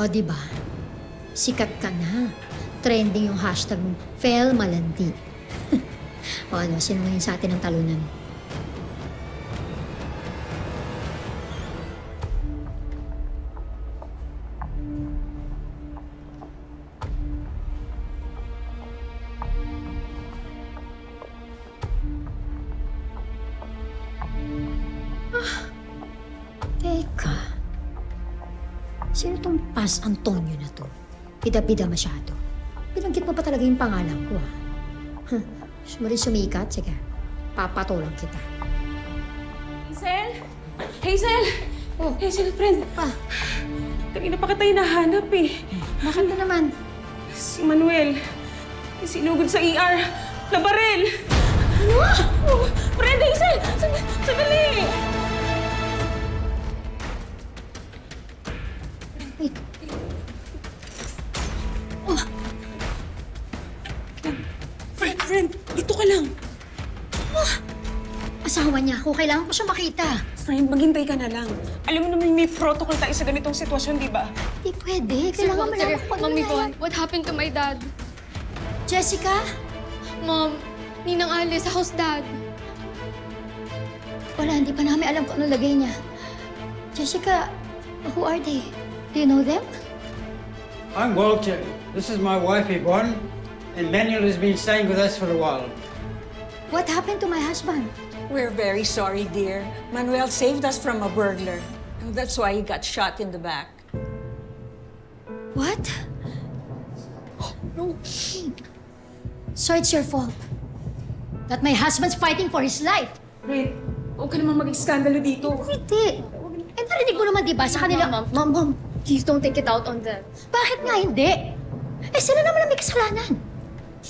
O, diba? Sikat ka na. Trending yung hashtag mong Fel Malandi. O ano, sino ngayon sa atin ang talunan? Teka. Sino tong Paz Antonio na to? Bida-bida masyado. Binanggit mo pa talaga yung pangalan ko, ha? Gusto mo rin sumikat? Sige, papatulang kita. Hazel? Hazel! Oh. Hazel, friend. Pa? Kanina pa kita hinahanap eh. Bakit na naman? Si Manuel. Sinugod sa ER. Nabaril! Ano? Oh, friend, Hazel! Sandali! Wait. Oh. Friend, dito ka lang. Oh. Asawa niya ako. Kailangan ko siya makita. Friend, maghintay ka na lang. Alam mo naman may protocol tayo sa ganitong sitwasyon, di ba? Hindi pwede. Kailangan malaman ko ano Mami na Bon, yan. what happened to my dad? Jessica? Mom, Ninang Alice, how's dad? Wala, hindi pa namin alam kung ano lagay niya. Jessica, who are they? Do you know them? I'm Walter. This is my wife, Yvonne. And Manuel has been staying with us for a while. What happened to my husband? We're very sorry, dear. Manuel saved us from a burglar. And that's why he got shot in the back. What? No. So it's your fault that my husband's fighting for his life. Friend, huwag ka naman mag-iskandalo dito. Hindi. Eh, narinig mo naman, di ba, sa kanila? Mom, Please don't take it out on them. bakit nga hindi? Eh, sila naman ang may kasalanan.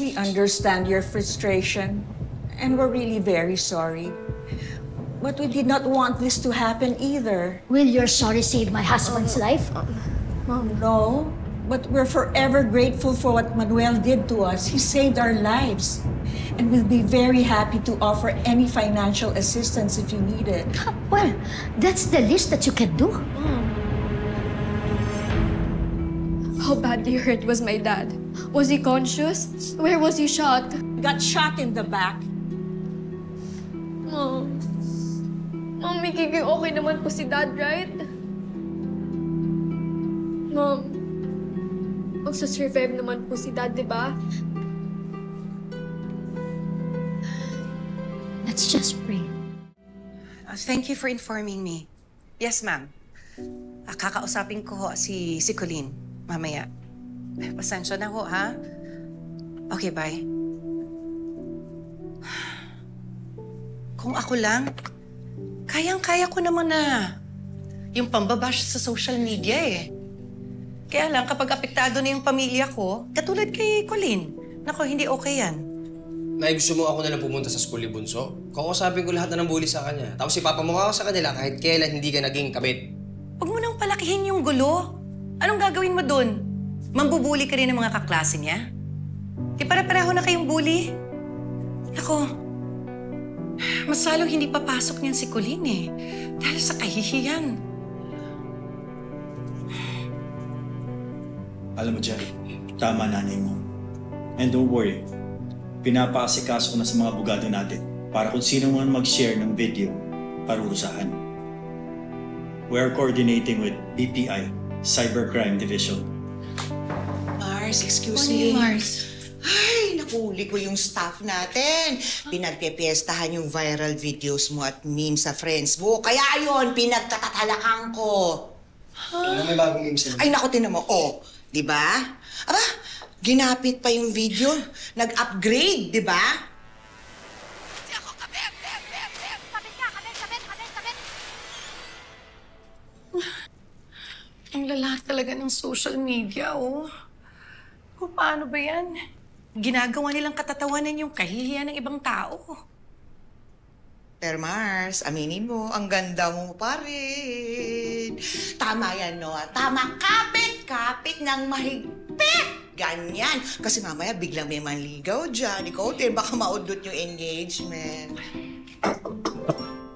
We understand your frustration, and we're really very sorry. But we did not want this to happen either. Will your sorry save my husband's life? No, but we're forever grateful for what Manuel did to us. He saved our lives. And we'll be very happy to offer any financial assistance if you need it. Well, that's the least that you can do. How badly hurt was my dad? Was he conscious? Where was he shot? He got shot in the back. Mom, magiging okay naman po si dad, right? Mom, magsasurvive naman po si dad, di ba? Let's just pray. Thank you for informing me. Yes, ma'am. Kakausapin ko ho si Colleen mamaya. Pasensya na ho, ha? Okay, bye. Kung ako lang, kayang-kaya ko naman na yung pambabash sa social media eh. Kaya lang, kapag apektado na yung pamilya ko, katulad kay Colleen, naku, hindi okay yan. Nay, gusto mo ako na lang pumunta sa school ni Bunso? Kakusapin ko lahat na ng bully sa kanya. Tapos ipapamukha ko sa kanila kahit kailan hindi ka naging kabit. Huwag mo nang palakihin yung gulo. Anong gagawin mo dun? Mambubuli ka rin ng mga kaklase niya? Di pare-pareho na kayong bully? Ako, mas lalong hindi papasok niyan si Colleen eh. Dahil sa kahihiyan. Alam mo, Jerry, tama nanay mo. And don't worry, pinapaasikaso ko na sa mga abogado natin para kung sino man mag-share ng video, parurusahan. We are coordinating with BPI, Cybercrime Division. Mars, excuse Morning, me. Mars. Ay, nakuli ko yung staff natin. Pinagpepiestahan yung viral videos mo at memes sa friends mo. Kaya ayun, pinagtatatalakan ko. Ano may bagong games na? Ay, naku, tinan mo. Oh, di ba? Aba, ginapit pa yung video. Nag-upgrade, di ba? Ang lala talaga ng social media, oh. Kung paano ba yan? Ginagawa nilang katatawanan yung kahihiyan ng ibang tao. Pero Mars, aminin mo, ang ganda mo pa rin. Tama yan, Noah. Tama, kapit ng mahigpit. Ganyan. Kasi mamaya biglang may manligaw dyan. Ikaw, din, baka maudlot yung engagement.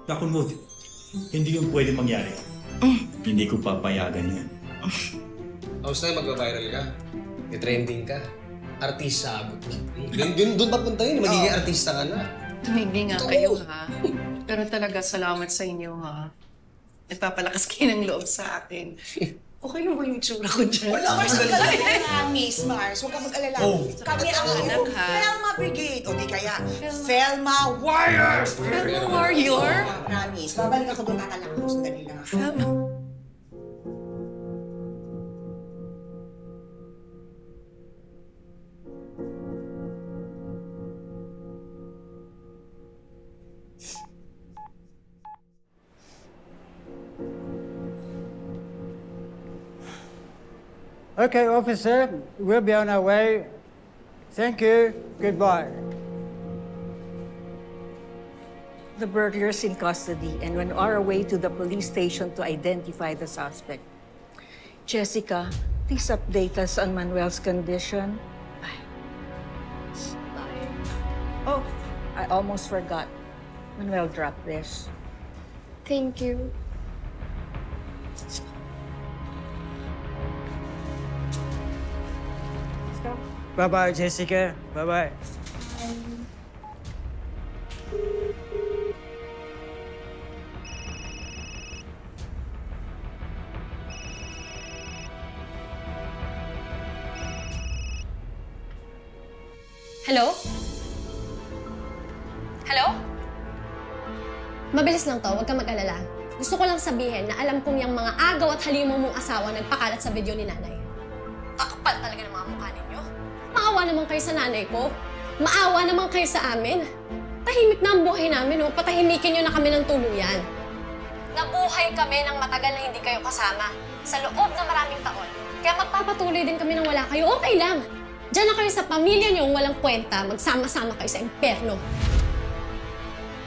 Naku, Mood, hindi yung pwede mangyari. Hindi ko papayagan yan. Tapos na magbabiral ka. I-trending ka. Artista abot mo. Doon papunta yun. Magiging artista ka na. Tumigil nga kayo, ha? Pero talaga, salamat sa inyo, ha? Nagpapalakas kayo ng loob sa akin. Okay lang ba yung itsura ko dyan? Wala, Mars, huwag ka mag-alala, Miss Mars. Huwag ka mag-alala. Kami ang anak, ha? Felma Brigade. O di kaya, Felma Warrior! Felma Warrior? Promise. Babalik ako doon, tatalak ako. Sandali lang ako. Felma. Okay, officer, we'll be on our way. Thank you. Goodbye. The burglar's in custody and on our way to the police station to identify the suspect. Jessica, please update us on Manuel's condition. Bye. Oh, I almost forgot. Manuel dropped this. Thank you. Bye-bye, Jessica. Bye-bye. Hello? Hello? Mabilis lang to, huwag kang mag-alala. Gusto ko lang sabihin na alam kong yung mga agaw at halimaw mong asawa nagpakalat sa video ni nanay. Takapal talaga ng mga mukha ninyo. Maawa naman kayo sa nanay ko. Maawa naman kayo sa amin. Tahimik na ang buhay namin, oh. Patahimikin nyo na kami ng tuluyan. Nabuhay kami ng matagal na hindi kayo kasama sa loob ng maraming taon. Kaya magpapatuloy din kami nang wala kayo. Okay lang. Diyan na kayo sa pamilya niyong walang kwenta. Magsama-sama kayo sa impyerno.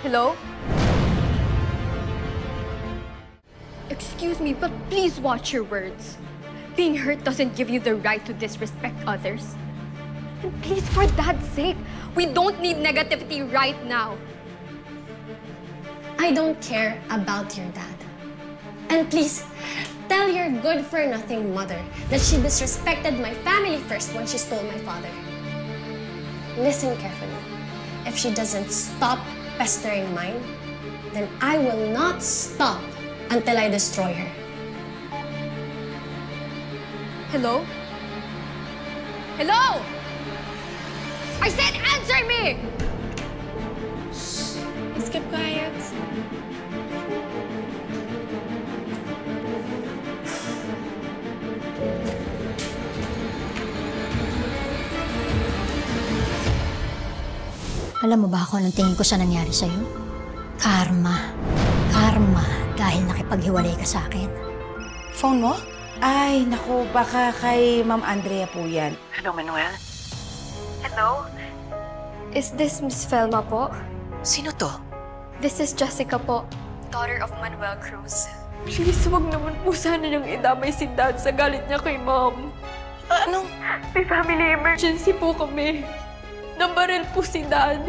Hello? Excuse me, but please watch your words. Being hurt doesn't give you the right to disrespect others. And please, for Dad's sake, we don't need negativity right now. I don't care about your dad. And please, tell your good-for-nothing mother that she disrespected my family first when she stole my father. Listen carefully. If she doesn't stop pestering mine, then I will not stop until I destroy her. Hello? Hello? I said answer me! Let's keep quiet. Alam mo ba kung anong tingin ko sa nangyari sa'yo? Karma. Karma dahil nakipaghiwalay ka sa akin. Phone mo? Ay, naku, baka kay Ma'am Andrea po yan. Hello, Manuel? Hello? Is this Miss Felma po? Sino to? This is Jessica po, daughter of Manuel Cruz. Please, wag naman po sana niyang idamay si Dad sa galit niya kay Mom. Anong? May family emergency po kami. Nabaril po si Dad.